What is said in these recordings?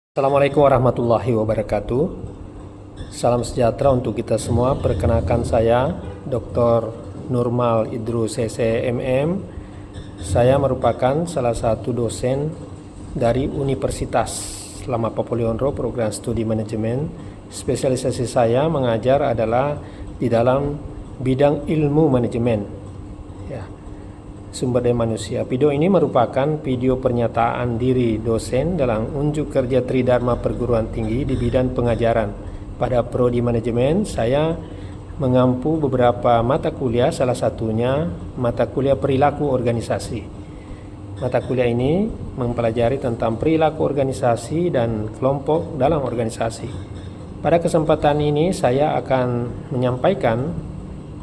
Assalamualaikum warahmatullahi wabarakatuh. Salam sejahtera untuk kita semua. Perkenalkan saya Dr. Nurmal Idrus SCMM. Saya merupakan salah satu dosen dari Universitas Lama Papua Leonro program studi manajemen. Spesialisasi saya mengajar adalah di dalam bidang ilmu manajemen, ya, sumber daya manusia. Video ini merupakan video pernyataan diri dosen dalam unjuk kerja Tridharma Perguruan Tinggi di bidang pengajaran. Pada prodi manajemen, saya mengampu beberapa mata kuliah, salah satunya mata kuliah perilaku organisasi. Mata kuliah ini mempelajari tentang perilaku organisasi dan kelompok dalam organisasi. Pada kesempatan ini saya akan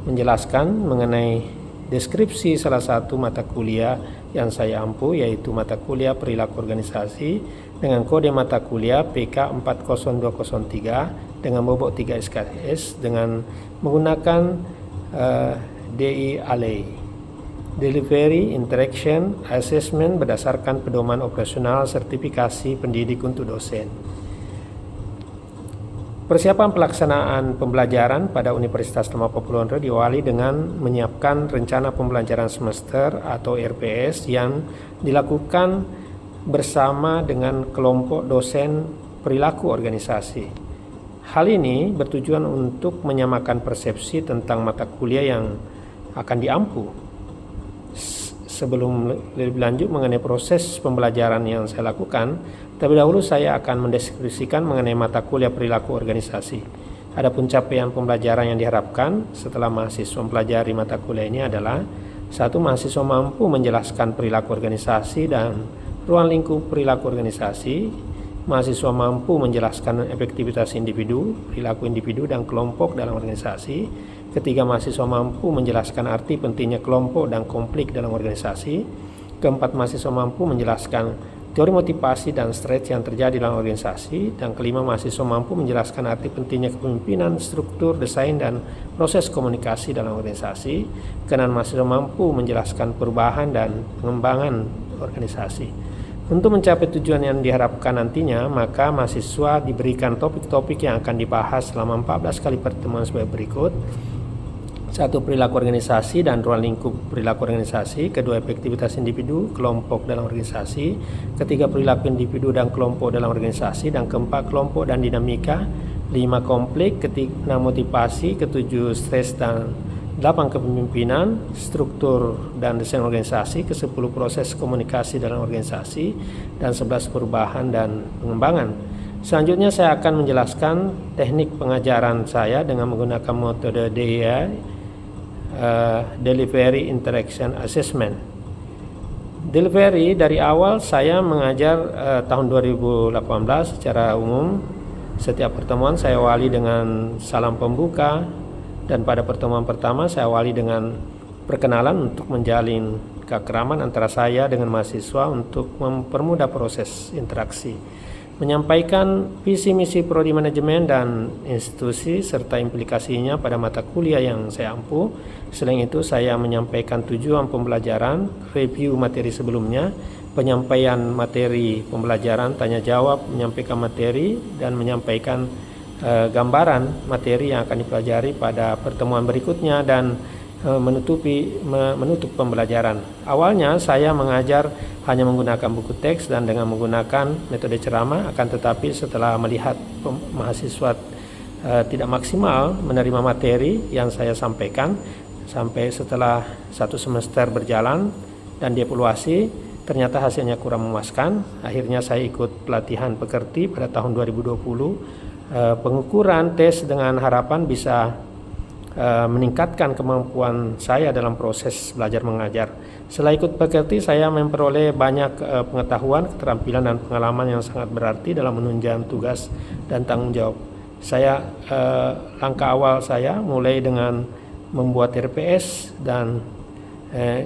menjelaskan mengenai deskripsi salah satu mata kuliah yang saya ampu, yaitu mata kuliah perilaku organisasi dengan kode mata kuliah PK 40203 dengan bobot 3 SKS dengan menggunakan DI ALE, Delivery Interaction Assessment berdasarkan pedoman operasional sertifikasi pendidik untuk dosen. Persiapan pelaksanaan pembelajaran pada Universitas Lama Papua Leonro diawali dengan menyiapkan rencana pembelajaran semester atau RPS yang dilakukan bersama dengan kelompok dosen perilaku organisasi. Hal ini bertujuan untuk menyamakan persepsi tentang mata kuliah yang akan diampu. Sebelum lebih lanjut mengenai proses pembelajaran yang saya lakukan, terlebih dahulu saya akan mendeskripsikan mengenai mata kuliah perilaku organisasi. Adapun capaian pembelajaran yang diharapkan setelah mahasiswa mempelajari mata kuliah ini adalah: 1. Mahasiswa mampu menjelaskan perilaku organisasi dan ruang lingkup perilaku organisasi. Mahasiswa mampu menjelaskan efektivitas individu, perilaku individu dan kelompok dalam organisasi. Ketiga, mahasiswa mampu menjelaskan arti pentingnya kelompok dan konflik dalam organisasi. Keempat, mahasiswa mampu menjelaskan teori motivasi dan stres yang terjadi dalam organisasi. Dan kelima, mahasiswa mampu menjelaskan arti pentingnya kepemimpinan, struktur, desain, dan proses komunikasi dalam organisasi. Keenam, mahasiswa mampu menjelaskan perubahan dan pengembangan organisasi. Untuk mencapai tujuan yang diharapkan nantinya, maka mahasiswa diberikan topik-topik yang akan dibahas selama 14 kali pertemuan sebagai berikut. 1. Perilaku organisasi dan ruang lingkup perilaku organisasi. 2. Efektivitas individu, kelompok dalam organisasi. 3. Perilaku individu dan kelompok dalam organisasi. Dan 4. Kelompok dan dinamika. 5. Konflik. 6. Motivasi. 7. Stres. Dan 8. Kepemimpinan, struktur dan desain organisasi. 10. Proses komunikasi dalam organisasi. Dan 11. Perubahan dan pengembangan. Selanjutnya saya akan menjelaskan teknik pengajaran saya dengan menggunakan metode DIA, Delivery Interaction Assessment. Delivery, dari awal saya mengajar tahun 2018 secara umum. Setiap pertemuan saya awali dengan salam pembuka, dan pada pertemuan pertama saya awali dengan perkenalan untuk menjalin keakraban antara saya dengan mahasiswa untuk mempermudah proses interaksi. Menyampaikan visi misi prodi manajemen dan institusi serta implikasinya pada mata kuliah yang saya ampu. Selain itu, saya menyampaikan tujuan pembelajaran, review materi sebelumnya, penyampaian materi pembelajaran, tanya jawab, menyampaikan materi, dan menyampaikan gambaran materi yang akan dipelajari pada pertemuan berikutnya dan menutup pembelajaran. Awalnya saya mengajar hanya menggunakan buku teks dan dengan menggunakan metode ceramah, akan tetapi setelah melihat mahasiswa tidak maksimal menerima materi yang saya sampaikan, sampai setelah 1 semester berjalan dan dievaluasi, ternyata hasilnya kurang memuaskan. Akhirnya saya ikut pelatihan pekerti pada tahun 2020. Pengukuran tes dengan harapan bisa meningkatkan kemampuan saya dalam proses belajar mengajar. Setelah ikut pekerti, saya memperoleh banyak pengetahuan, keterampilan, dan pengalaman yang sangat berarti dalam menunjang tugas dan tanggung jawab. Langkah awal saya mulai dengan membuat RPS, dan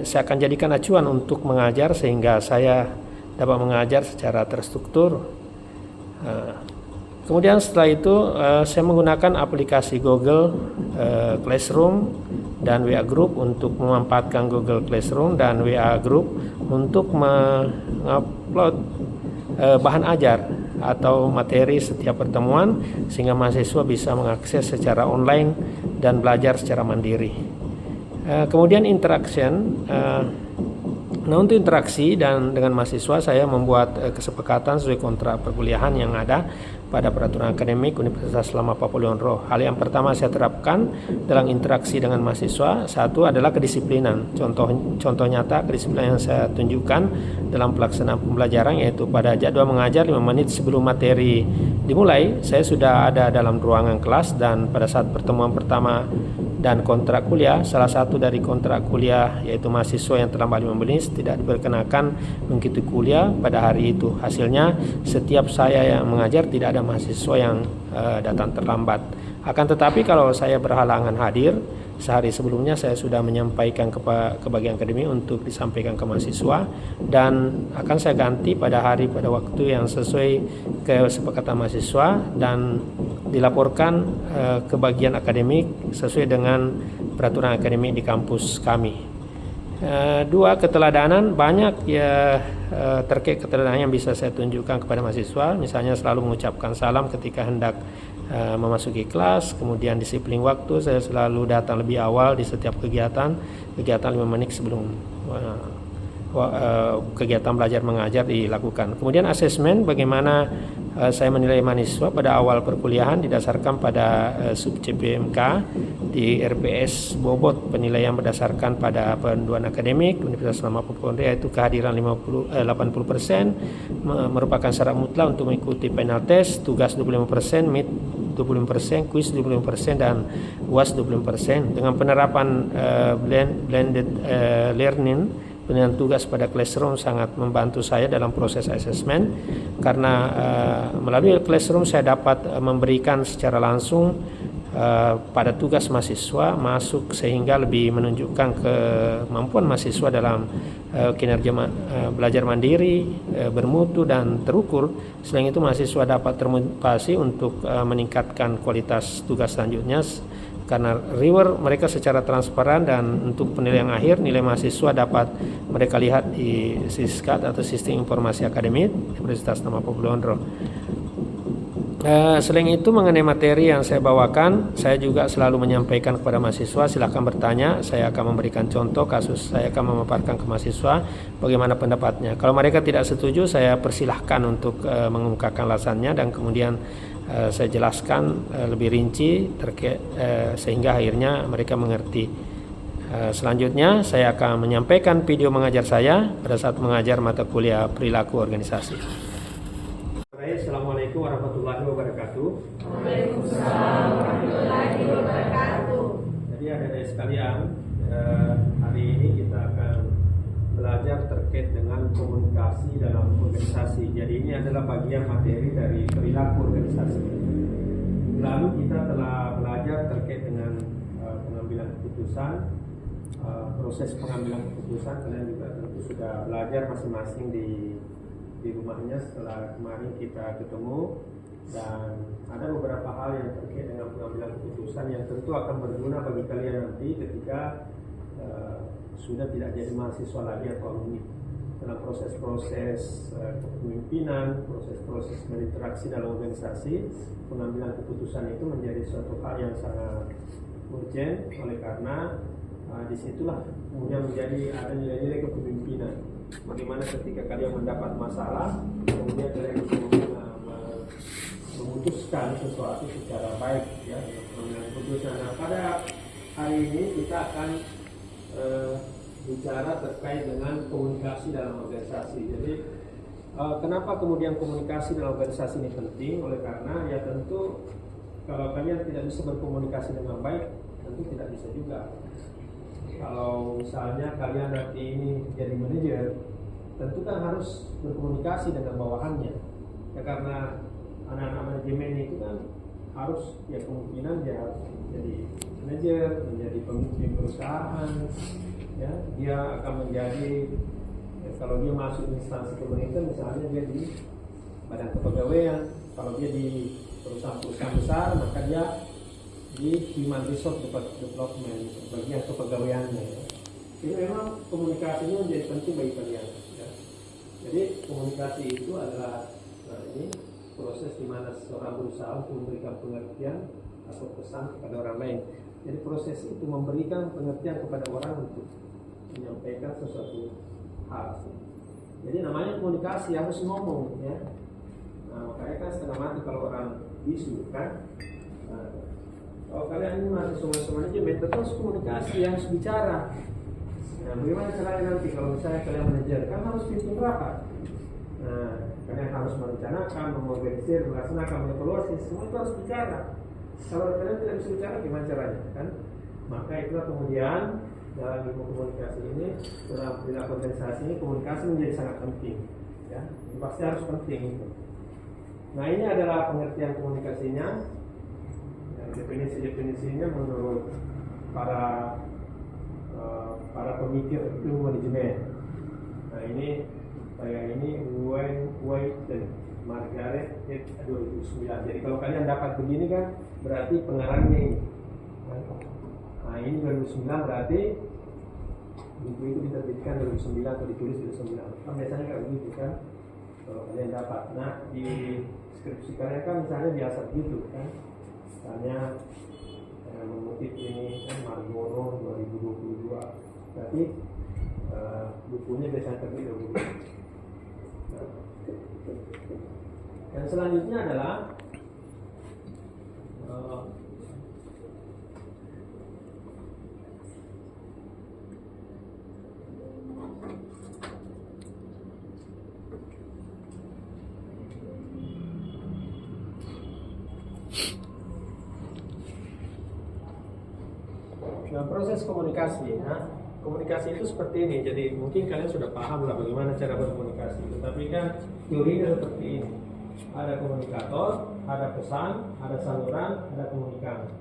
saya akan jadikan acuan untuk mengajar sehingga saya dapat mengajar secara terstruktur. Kemudian setelah itu saya menggunakan aplikasi Google Classroom dan WA Group untuk memanfaatkan Google Classroom dan WA Group untuk mengupload bahan ajar atau materi setiap pertemuan sehingga mahasiswa bisa mengakses secara online dan belajar secara mandiri. Kemudian interaction. Nah, untuk interaksi dan dengan mahasiswa saya membuat kesepakatan sesuai kontrak perkuliahan yang ada pada peraturan akademik Universitas Selama Papua-Leonro. Hal yang pertama saya terapkan dalam interaksi dengan mahasiswa, satu adalah kedisiplinan. Contoh nyata kedisiplinan yang saya tunjukkan dalam pelaksanaan pembelajaran yaitu pada jadwal mengajar 5 menit sebelum materi dimulai, saya sudah ada dalam ruangan kelas, dan pada saat pertemuan pertama dan kontrak kuliah, salah satu dari kontrak kuliah yaitu mahasiswa yang terlambat 5 menit tidak diperkenakan mengikuti kuliah pada hari itu. Hasilnya setiap saya yang mengajar tidak ada mahasiswa yang datang terlambat. Akan tetapi kalau saya berhalangan hadir, sehari sebelumnya saya sudah menyampaikan ke bagian akademi untuk disampaikan ke mahasiswa, dan akan saya ganti pada waktu yang sesuai kesepakatan mahasiswa dan dilaporkan ke bagian akademik sesuai dengan peraturan akademik di kampus kami. Dua, keteladanan. Banyak terkait keteladanan yang bisa saya tunjukkan kepada mahasiswa, misalnya selalu mengucapkan salam ketika hendak memasuki kelas, kemudian disiplin waktu, saya selalu datang lebih awal di setiap kegiatan 5 menit sebelum kegiatan belajar mengajar dilakukan. Kemudian asesmen, bagaimana saya menilai mahasiswa pada awal perkuliahan didasarkan pada sub CPMK di RPS Bobot, penilaian berdasarkan pada panduan akademik Universitas Selama Papua, yaitu kehadiran 80% merupakan syarat mutlak untuk mengikuti final test, tugas 25%, mid 25%, kuis 25%, dan UAS 25%. Dengan penerapan blended learning, penilaian tugas pada classroom sangat membantu saya dalam proses asesmen, karena melalui classroom saya dapat memberikan secara langsung pada tugas mahasiswa masuk, sehingga lebih menunjukkan kemampuan mahasiswa dalam kinerja belajar mandiri, bermutu dan terukur. Selain itu mahasiswa dapat termotivasi untuk meningkatkan kualitas tugas selanjutnya, karena reward mereka secara transparan, dan untuk penilaian akhir nilai mahasiswa dapat mereka lihat di SISKAD atau Sistem Informasi Akademik Universitas Selama Papua-Leonro. Selain itu, mengenai materi yang saya bawakan, saya juga selalu menyampaikan kepada mahasiswa, silakan bertanya, saya akan memberikan contoh kasus, saya akan memaparkan ke mahasiswa bagaimana pendapatnya. Kalau mereka tidak setuju, saya persilahkan untuk mengungkapkan alasannya, dan kemudian saya jelaskan lebih rinci terkait sehingga akhirnya mereka mengerti. Selanjutnya saya akan menyampaikan video mengajar saya pada saat mengajar mata kuliah perilaku organisasi. Assalamualaikum warahmatullahi wabarakatuh. Waalaikumsalam warahmatullahi wabarakatuh. Jadi adik-adik sekalian, hari ini kita akan belajar terkait dengan komunikasi dalam organisasi. Jadi ini adalah bagian materi dari perilaku organisasi. Lalu kita telah belajar terkait dengan pengambilan keputusan, proses pengambilan keputusan. Kalian juga tentu sudah belajar masing-masing di rumahnya setelah kemarin kita ketemu, dan ada beberapa hal yang terkait dengan pengambilan keputusan yang tentu akan berguna bagi kalian nanti ketika sudah tidak jadi mahasiswa lagi atau alumni. Dalam proses-proses kepemimpinan, proses-proses berinteraksi dalam organisasi, pengambilan keputusan itu menjadi suatu hal yang sangat urgent, oleh karena disitulah kemudian menjadi ada nilai-nilai kepemimpinan. Bagaimana ketika kalian mendapat masalah, kemudian kalian memutuskan sesuatu secara baik, ya, mengambil keputusan. Nah, pada hari ini kita akan bicara terkait dengan komunikasi dalam organisasi. Jadi, kenapa kemudian komunikasi dalam organisasi ini penting? Oleh karena ya tentu kalau kalian tidak bisa berkomunikasi dengan baik, tentu tidak bisa juga. Kalau misalnya kalian nanti ini jadi manajer, tentu kan harus berkomunikasi dengan bawahannya. Ya, karena anak-anak manajemen itu kan harus, ya kemungkinan dia harus jadi manajer, menjadi pemimpin perusahaan. Ya, dia akan menjadi, ya, kalau dia masuk instansi pemerintah, misalnya dia di badan kepegawaian. Kalau dia di perusahaan-perusahaan besar, maka dia di Human Resource Development, bagian kepegawaiannya. Ya. Jadi memang komunikasinya menjadi penting bagi kalian. Ya. Jadi komunikasi itu adalah ini proses di mana seseorang berusaha untuk memberikan pengertian atau pesan kepada orang lain. Jadi proses itu memberikan pengertian kepada orang untuk menyampaikan sesuatu hal. Jadi namanya komunikasi, harus ngomong ya. Nah, makanya kan setengah mati kalau orang bisu kan. Nah, kalau kalian ini masih semua manajemen, terus komunikasi, harus bicara. Nah, bagaimana caranya nanti kalau misalnya kalian manajer, kan harus pimpin rapat. Nah, kalian harus merencanakan, mengorganisir, melaksanakan, mengevaluasi, semua itu harus bicara. Kalau kalian tidak bisa bicara, gimana caranya? Kan? Maka itulah kemudian dalam ilmu komunikasi ini, dalam perilaku organisasi ini, komunikasi menjadi sangat penting. Ya, ini pasti harus penting itu. Nah, ini adalah pengertian komunikasinya. Ya, definisi-definisinya menurut para pemikir ilmu manajemen. Nah, ini White dan Margaret 2009. Jadi kalau kalian dapat begini kan berarti pengarangnya ini. Nah, ini 2009 berarti buku itu diterbitkan 2009 atau ditulis 2009. Kan biasanya kayak begitu kan. Kalau kalian dapat. Nah, di skripsi kalian kan misalnya biasa begitu kan. Misalnya mengutip ini kan Margono 2022. Berarti bukunya biasanya terbit dulu. Dan selanjutnya adalah proses komunikasi. Nah, komunikasi itu seperti ini. Jadi mungkin kalian sudah paham lah bagaimana cara berkomunikasi. Tapi kan teorinya seperti ini. Ada komunikator, ada pesan, ada saluran, ada komunikan.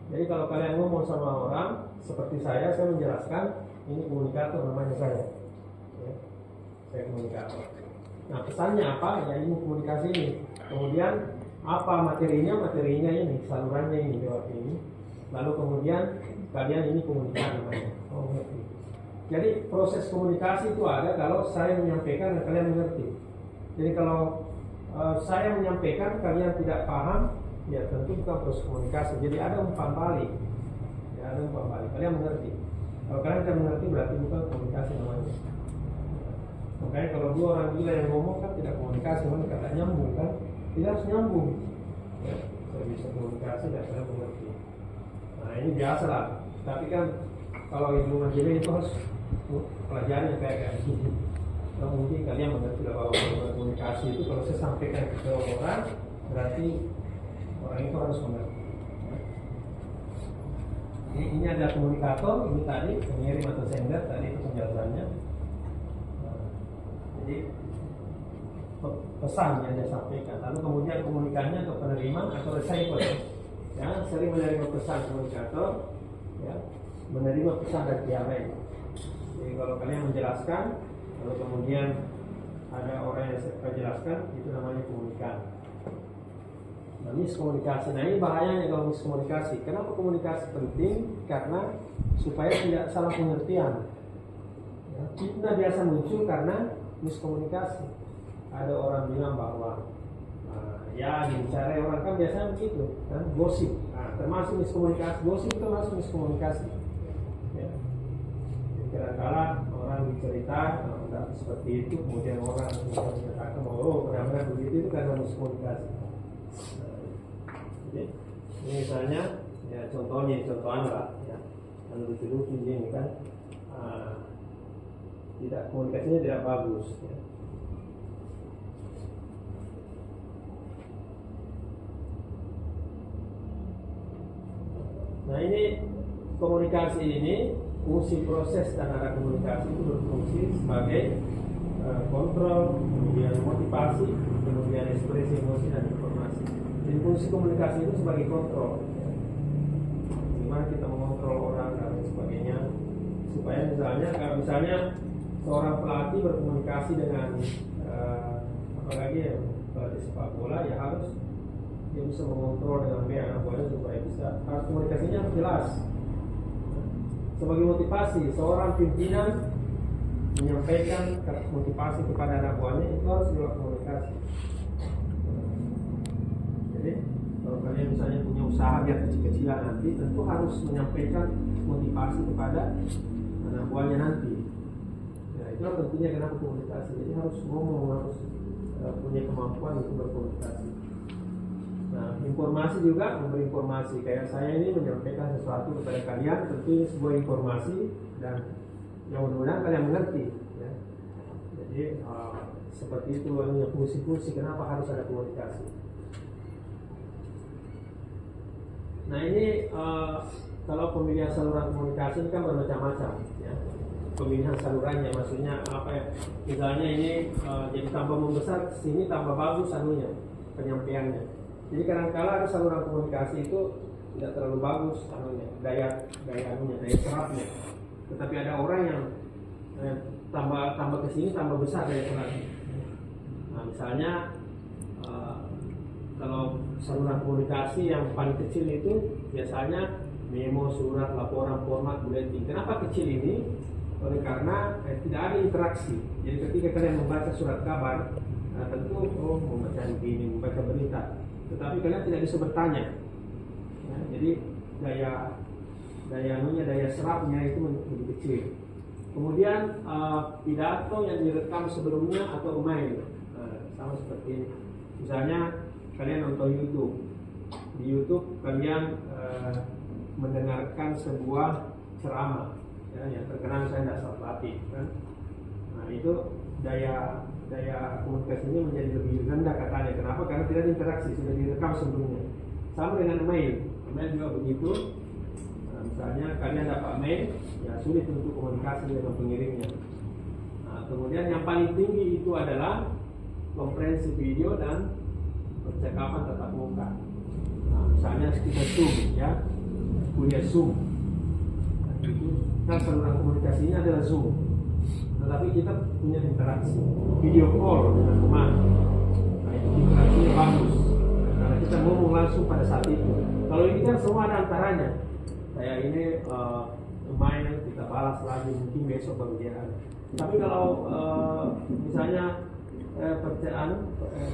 Jadi kalau kalian ngomong sama orang seperti saya menjelaskan ini komunikator namanya saya. Ya, saya komunikator. Nah, pesannya apa? Ya ilmu komunikasi ini. Kemudian apa materinya? Materinya ini, salurannya ini lewat ini. Lalu kemudian kalian ini komunikan namanya. Oh, ngerti. Jadi proses komunikasi itu ada kalau saya menyampaikan dan kalian mengerti. Jadi kalau saya menyampaikan kalian tidak paham, ya tentu bukan proses komunikasi. Jadi ada umpan balik. Ya, ada umpan balik. Kalian mengerti. Kalau kalian tidak mengerti berarti bukan komunikasi namanya. Makanya kalau dua orang gila yang ngomong kan tidak komunikasi, namanya kata nyambung kan. Tidak harus nyambung. Ya, saya bisa komunikasi dan saya mengerti. Nah, ini biasa lah. Tapi kan kalau ilmu manajemen itu harus pelajari yang kayak gini. Nah, mungkin kalian mengerti bahwa komunikasi itu kalau saya sampaikan ke orang berarti orang itu harus mengerti. Ini ada komunikator, ini tadi pengirim atau sender, tadi itu penjelasannya. Jadi pesan yang saya sampaikan, lalu kemudian komunikannya atau penerima atau receiver. Ya, sering menerima pesan komunikator, ya, menerima pesan dari pihak lain. Jadi kalau kalian menjelaskan, lalu kemudian ada orang yang saya jelaskan, itu namanya komunikan. Nah, miskomunikasi. Nah, ini bahayanya kalau miskomunikasi. Kenapa komunikasi penting? Karena supaya tidak salah pengertian. Ya, fitnah biasa muncul karena miskomunikasi. Ada orang bilang bahwa ya dibicarain orang kan biasanya begitu kan, gosip. Nah, termasuk miskomunikasi. Gosip termasuk miskomunikasi. Ya. Kadang-kadang orang bercerita seperti itu, kemudian orang menyatakan bahwa benar-benar begitu, itu karena miskomunikasi. Jadi ini misalnya ya contohnya lah ya, yang lucu-lucu ini kan tidak, komunikasinya tidak bagus ya. Nah, ini komunikasi ini, fungsi proses dan arah komunikasi itu berfungsi sebagai kontrol, kemudian motivasi, kemudian ekspresi emosi dan informasi. Jadi fungsi komunikasi itu sebagai kontrol. Gimana kita mengontrol orang dan sebagainya, supaya kalau misalnya seorang pelatih berkomunikasi dengan apalagi ya pelatih sepak bola, ya harus dia bisa mengontrol dengan baik anak buahnya supaya bisa, harus komunikasinya harus jelas. Sebagai motivasi, seorang pimpinan menyampaikan motivasi kepada anak buahnya itu harus lewat komunikasi. kalau kalian misalnya punya usaha biar kecil-kecilan nanti, tentu harus menyampaikan motivasi kepada anak buahnya nanti. Ya, itulah tentunya kenapa komunikasi. Jadi harus ngomong, harus punya kemampuan untuk berkomunikasi. Nah, informasi juga, memberi informasi. Kayak saya ini menyampaikan sesuatu kepada kalian, tentu ini sebuah informasi dan yang mudah-mudahan kalian mengerti. Ya. Jadi seperti itu fungsi-fungsi kenapa harus ada komunikasi. Nah ini kalau pemilihan saluran komunikasi ini kan bermacam-macam. Ya. Pemilihan salurannya, maksudnya apa ya? Misalnya ini jadi tambah membesar, sini tambah bagus anunya, penyampaiannya. Jadi kadang-kala ada saluran komunikasi itu tidak terlalu bagus anunya, daya serapnya. Tetapi ada orang yang tambah ke sini tambah besar daya serapnya. Nah, misalnya kalau saluran komunikasi yang paling kecil itu biasanya memo, surat, laporan, format, bulletin. Kenapa kecil ini? Oleh karena tidak ada interaksi. Jadi ketika kalian membaca surat kabar, tentu membaca begini, membaca berita. Tetapi kalian tidak bisa bertanya. Ya, jadi daya serapnya itu lebih kecil. Kemudian pidato yang direkam sebelumnya atau email, sama seperti ini. Misalnya kalian nonton YouTube, di YouTube kalian mendengarkan sebuah ceramah, ya, yang terkenal saya tidak salah latih, kan? Nah itu daya komunikasinya menjadi lebih rendah katanya. Kenapa? Karena tidak ada interaksi, sudah direkam sebelumnya. Sama dengan email juga begitu. Nah, misalnya kalian dapat mail, ya sulit untuk komunikasi dengan pengirimnya. Nah, kemudian yang paling tinggi itu adalah konferensi video dan percakapan tatap muka. Nah, misalnya kita Zoom, ya, kuliah Zoom. Nah, itu kan saluran komunikasinya adalah Zoom. Tetapi kita punya interaksi, video call dengan teman. Nah, itu interaksinya bagus. Karena kita ngomong langsung pada saat itu. Kalau ini kan semua ada antaranya. Kayak ini main, kita balas lagi mungkin besok baru dia ada. Tapi kalau misalnya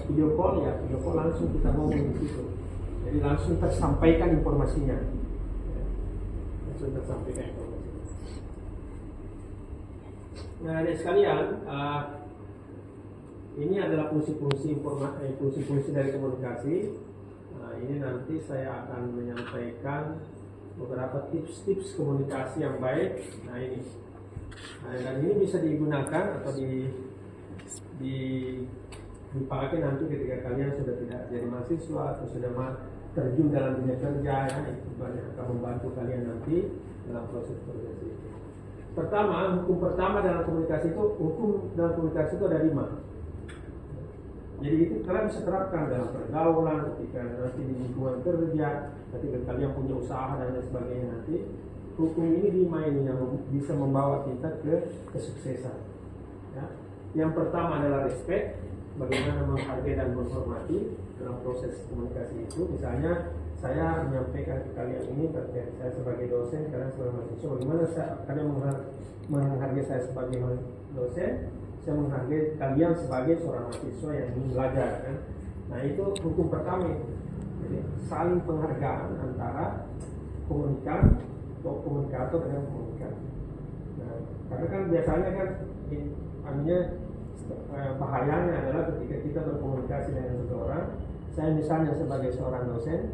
video call langsung kita ngomong di situ. Jadi langsung tersampaikan informasinya. Langsung tersampaikan informasinya. Nah, adik sekalian, ini adalah fungsi-fungsi dari komunikasi. Nah, ini nanti saya akan menyampaikan beberapa tips-tips komunikasi yang baik. Nah, ini. Nah, dan ini bisa digunakan atau dipakai nanti ketika kalian sudah tidak jadi mahasiswa atau sudah terjun dalam dunia kerja, ya, itu banyak akan membantu kalian nanti dalam proses komunikasi itu. Pertama, hukum pertama dalam komunikasi itu ada 5. Jadi itu kalian bisa terapkan dalam pergaulan, ketika nanti di lingkungan kerja, ketika kalian punya usaha dan lain sebagainya nanti. Hukum ini 5 ini yang bisa membawa kita ke kesuksesan. Ya. Yang pertama adalah respect, bagaimana menghargai dan menghormati dalam proses komunikasi itu. Misalnya saya menyampaikan ke kalian ini, saya sebagai dosen, kalian sebagai mahasiswa, bagaimana kalian menghargai saya sebagai dosen, saya menghargai kalian sebagai seorang mahasiswa yang ingin belajar, kan? Nah itu hukum pertama itu. Jadi saling penghargaan antara komunikator dengan komunikan. Nah, karena kan biasanya kan bahayanya adalah ketika kita berkomunikasi dengan seseorang, saya misalnya sebagai seorang dosen,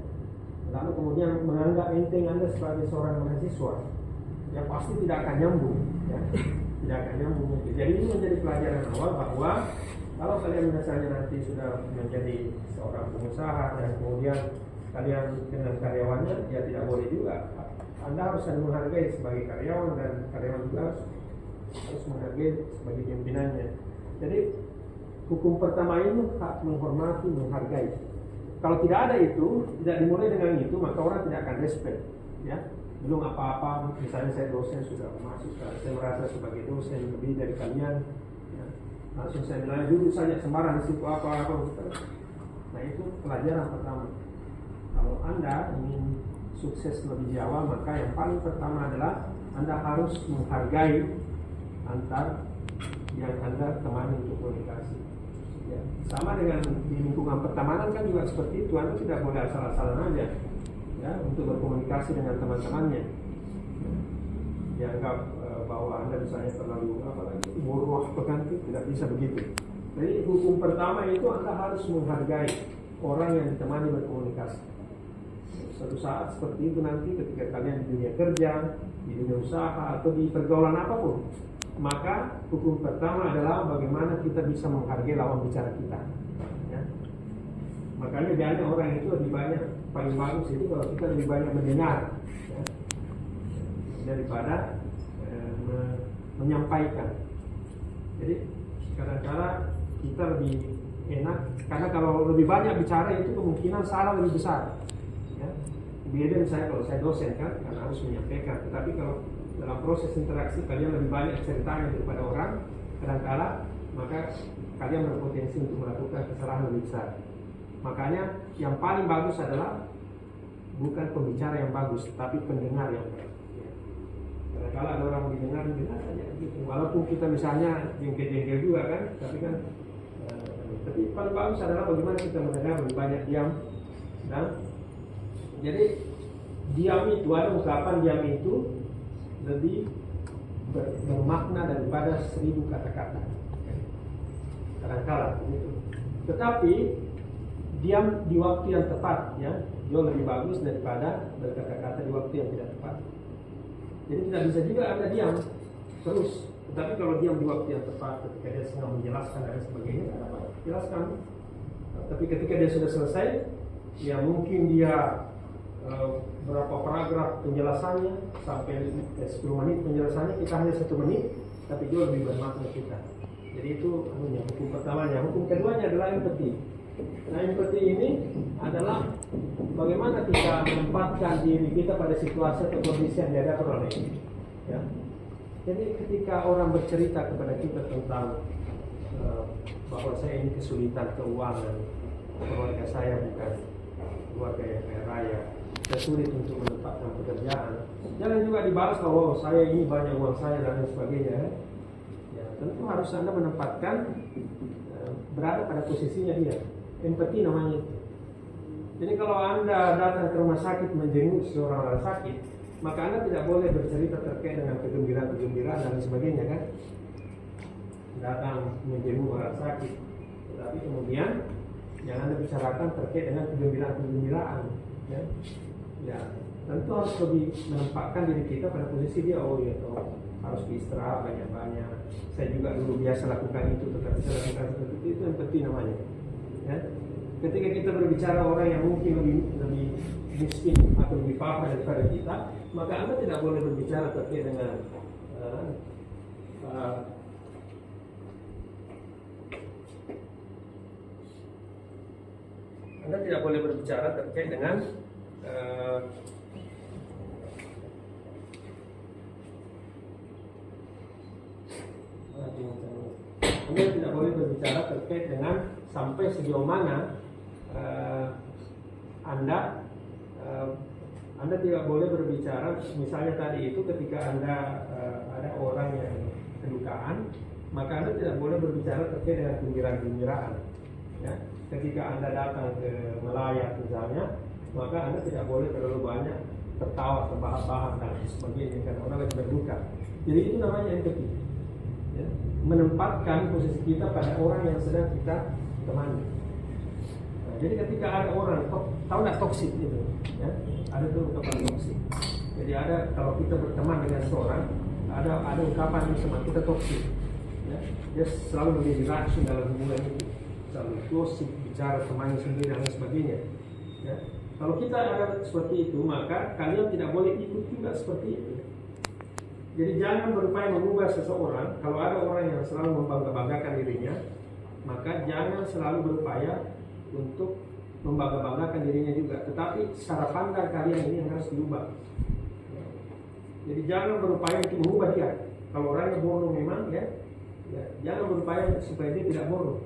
lalu kemudian menganggap enteng Anda sebagai seorang mahasiswa, ya pasti tidak akan nyambung, ya. Tidak akan nyambung. Jadi ini menjadi pelajaran awal bahwa kalau kalian misalnya nanti sudah menjadi seorang pengusaha dan kemudian kalian dengan karyawannya, ya tidak boleh juga. Anda harus saling menghargai sebagai karyawan dan karyawan juga harus menghargai sebagai pimpinannya. Jadi hukum pertama itu hak menghormati, menghargai. Kalau tidak ada itu, tidak dimulai dengan itu, maka orang tidak akan respect, ya. Belum apa-apa, misalnya saya dosen sudah masuk, saya merasa sebagai dosen lebih dari kalian, ya. Langsung saya bilang duduk saja sembarang di situ apa-apa. Nah itu pelajaran pertama. Kalau Anda ingin sukses lebih jauh, maka yang paling pertama adalah Anda harus menghargai antar yang Anda temani untuk komunikasi. Ya, sama dengan di lingkungan pertemanan kan juga seperti itu. Anda tidak boleh asal-asalan aja ya untuk berkomunikasi dengan teman-temannya. Dianggap bahwa Anda misalnya terlalu bodoh peganti, tidak bisa begitu. Jadi hukum pertama itu Anda harus menghargai orang yang ditemani berkomunikasi. Suatu saat seperti itu nanti ketika kalian di dunia kerja, di dunia usaha atau di pergaulan apapun, maka hukum pertama adalah bagaimana kita bisa menghargai lawan bicara kita. Ya. Makanya biasanya orang itu lebih banyak, paling bagus itu kalau kita lebih banyak mendengar ya, daripada menyampaikan. Jadi kadang-kadang kita lebih enak karena kalau lebih banyak bicara itu kemungkinan salah lebih besar. Ya. Beda misalnya kalau saya dosen kan karena harus menyampaikan, tetapi kalau dalam proses interaksi kalian lebih banyak ceritanya daripada orang, kadang-kala maka kalian berpotensi untuk melakukan kesalahan lebih besar. Makanya yang paling bagus adalah bukan pembicara yang bagus, tapi pendengar yang baik. Ya. Kadang-kala ada orang mendengar saja gitu. Walaupun kita misalnya jengkel-jengkel juga kan, tapi paling bagus adalah bagaimana kita mendengar, lebih banyak diam. Dan jadi diam itu, ada ungkapan diam itu lebih bermakna daripada 1000 kata-kata. Kadang-kala begitu. Tetapi diam di waktu yang tepat ya jauh lebih bagus daripada berkata-kata di waktu yang tidak tepat. Jadi tidak bisa juga Anda diam terus. Tetapi kalau diam di waktu yang tepat, ketika dia sedang menjelaskan dan sebagainya, tidak apa, jelaskan. Tapi ketika dia sudah selesai, ya mungkin dia berapa paragraf penjelasannya sampai 10 menit penjelasannya, kita hanya 1 menit, tapi jauh lebih bermakna kita. Jadi itu hukum pertamanya. Hukum keduanya adalah empati. Nah, empati ini adalah bagaimana kita menempatkan diri kita pada situasi atau kondisi yang dihadapi oleh ya. Jadi ketika orang bercerita kepada kita tentang bahwa saya ini kesulitan keuangan, keluarga saya bukan keluarga yang kaya raya, saya sulit untuk menempatkan pekerjaan, jangan juga dibalas bahwa saya ini banyak uang saya dan lain sebagainya. Ya, tentu harus Anda menempatkan berada pada posisinya dia. Empati namanya itu. Jadi kalau Anda datang ke rumah sakit menjenguk seorang orang sakit, maka Anda tidak boleh bercerita terkait dengan kegembiraan dan sebagainya kan. Datang menjenguk orang sakit, tetapi kemudian yang Anda bicarakan terkait dengan kegembiraan ya. Ya, tentu harus lebih menempatkan diri kita pada posisi dia. Oh ya, harus beristirahat banyak-banyak. Saya juga dulu biasa lakukan itu, tetapi saya lakukan seperti itu empati namanya. Ya. Ketika kita berbicara orang yang mungkin lebih miskin atau lebih paham daripada kita, maka Anda tidak boleh berbicara terkait dengan Anda tidak boleh berbicara terkait dengan Anda tidak boleh berbicara terkait dengan sampai sejauh mana Anda tidak boleh berbicara, misalnya tadi itu ketika Anda ada orang yang kedukaan, maka Anda tidak boleh berbicara terkait dengan gembiraan-gembiraan. Ya. Ketika Anda datang ke melayat misalnya, maka Anda tidak boleh terlalu banyak tertawa, terbahak-bahak dan sebagainya karena orang lagi berduka. Jadi itu namanya empati. Ya. Menempatkan posisi kita pada orang yang sedang kita temani. Nah, jadi ketika ada orang, tahu nggak toksik itu? Ya? Ada tuh ungkapan toksik. Jadi ada kalau kita berteman dengan seorang, ada ungkapan yang teman kita toksik. Ya? Dia selalu menjadi racun dalam hubungan itu, selalu gosip, bicara temannya sendiri dan sebagainya. Ya? Kalau kita ada seperti itu, maka kalian tidak boleh ikut juga seperti itu. Jadi jangan berupaya mengubah seseorang. Kalau ada orang yang selalu membangga-banggakan dirinya, maka jangan selalu berupaya untuk membangga-banggakan dirinya juga. Tetapi cara pandang kalian ini yang harus diubah. Jadi jangan berupaya untuk mengubah dia. Kalau orangnya bodoh memang ya jangan berupaya supaya dia tidak bodoh.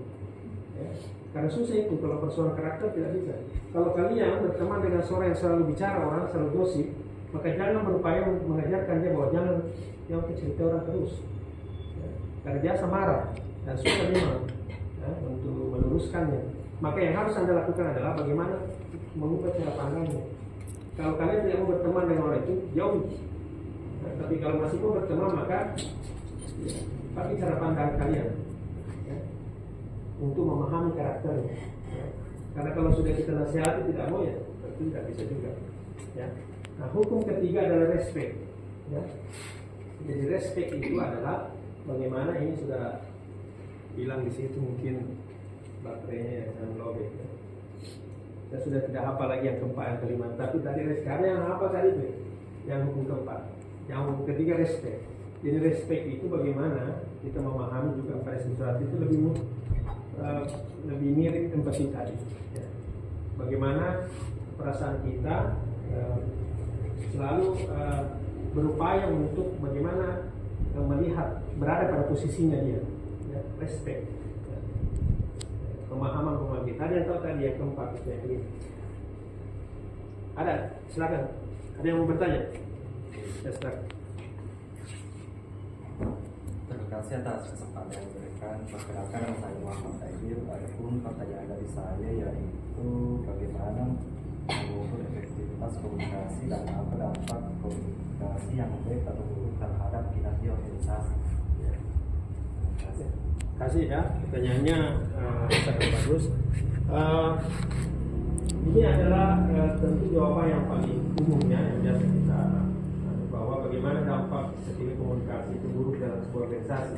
Ya. Karena susah itu kalau persoalan karakter tidak bisa. Kalau kalian berteman dengan seorang yang selalu bicara orang, selalu gosip, maka jangan berupaya mengajarkan dia bahwa jangan cerita orang terus. Ya. Karena biasa marah dan susah memang untuk meluruskannya. Maka yang harus Anda lakukan adalah bagaimana mengubah cara pandangnya. Kalau kalian tidak mau berteman dengan orang itu, jauh. Nah, tapi kalau masih mau berteman, maka ya, pakai cara pandang kalian ya, untuk memahami karakternya. Ya. Karena kalau sudah kita nasihati tidak mau, ya tentu tidak bisa juga. Ya. Nah, hukum ketiga adalah respect. Ya. Jadi respect itu adalah bagaimana ini sudah bilang di situ mungkin baterainya yang lobek. Ya. Saya sudah tidak hafal lagi yang keempat, yang kelima. Tapi tadi respect yang hafal tadi itu, yang hukum keempat. Yang hukum ketiga respect. Jadi respect itu bagaimana kita memahami juga pada sesuatu itu lebih mirip empati tadi. Ya. Bagaimana perasaan kita selalu berupaya untuk bagaimana melihat berada pada posisinya dia. Ya, respect. Ya. Pemahaman kita. Ada yang tahu tadi yang keempat itu yang ini. Ada, silakan. Ada yang mau bertanya? Ya, silakan. Terima kasih atas kesempatan yang diberikan. Perkenalkan nama saya Muhammad Aidil. Adapun pertanyaan dari saya yaitu bagaimana mengukur efektivitas komunikasi dan apa dampak komunikasi yang baik atau buruk terhadap kinerja organisasi. Ya. Terima kasih ya, pertanyaannya sangat bagus. Ini adalah tentu jawaban yang paling umumnya yang biasa kita bahwa bagaimana dampak ketika komunikasi itu buruk dalam sebuah organisasi.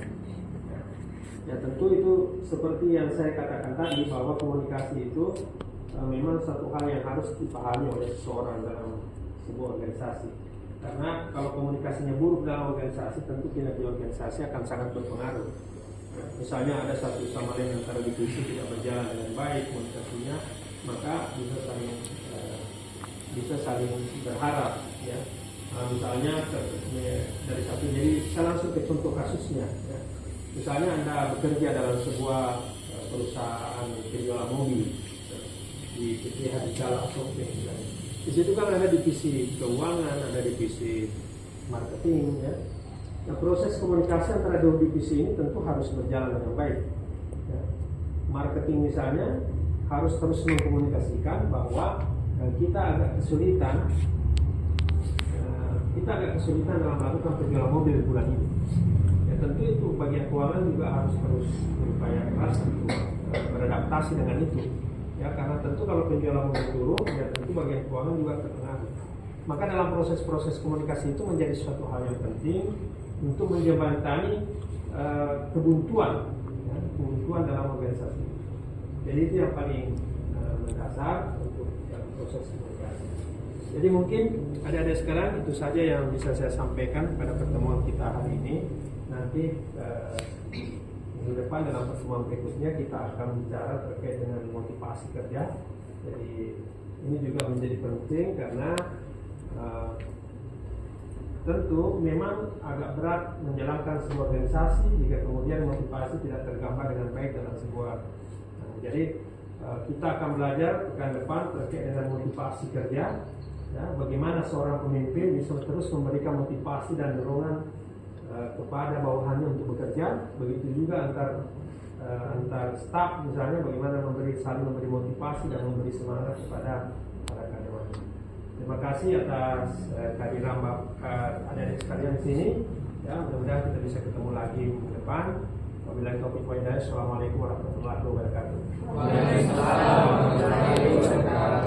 Ya tentu itu seperti yang saya katakan tadi bahwa komunikasi itu memang satu hal yang harus dipahami oleh seseorang dalam sebuah organisasi. Karena kalau komunikasinya buruk dalam organisasi, tentu kinerja organisasi akan sangat berpengaruh. Misalnya ada satu sama lain antara divisi tidak berjalan dengan baik komunikasinya, maka bisa saling berharap ya. Misalnya dari satu, jadi saya langsung ke contoh kasusnya ya. Misalnya Anda bekerja dalam sebuah perusahaan penjualan mobil di PT Hadijala Shopping misalnya. Di situ kan ada divisi keuangan, ada divisi marketing ya. Nah, proses komunikasi antara dua divisi ini tentu harus berjalan dengan baik ya. Marketing misalnya harus terus mengkomunikasikan bahwa kita agak kesulitan dalam melakukan penjualan mobil bulan ini. Ya tentu itu bagian keuangan juga harus terus berupaya keras untuk beradaptasi dengan itu. Ya karena tentu kalau penjualan mobil turun, ya tentu bagian keuangan juga terpengaruh. Maka dalam proses-proses komunikasi itu menjadi suatu hal yang penting untuk menjembatani kebuntuan dalam organisasi. Jadi itu yang paling mendasar untuk proses komunikasi. Jadi mungkin ada sekarang itu saja yang bisa saya sampaikan pada pertemuan kita hari ini. Nanti minggu depan dalam pertemuan berikutnya kita akan bicara terkait dengan motivasi kerja. Jadi ini juga menjadi penting karena tentu memang agak berat menjalankan sebuah organisasi jika kemudian motivasi tidak tergambar dengan baik dalam sebuah. Jadi kita akan belajar pekan depan terkait dengan motivasi kerja. Ya, bagaimana seorang pemimpin bisa terus memberikan motivasi dan dorongan kepada bawahannya untuk bekerja. Begitu juga antar staf misalnya bagaimana saling memberi motivasi dan memberi semangat kepada para karyawan. Terima kasih atas kehadiran adik-adik sekalian di sini. Ya, mudah-mudahan kita bisa ketemu lagi minggu depan. Wabillahi taufiq wal hidayah. Assalamualaikum warahmatullahi wabarakatuh. Waalaikumsalam warahmatullahi wabarakatuh.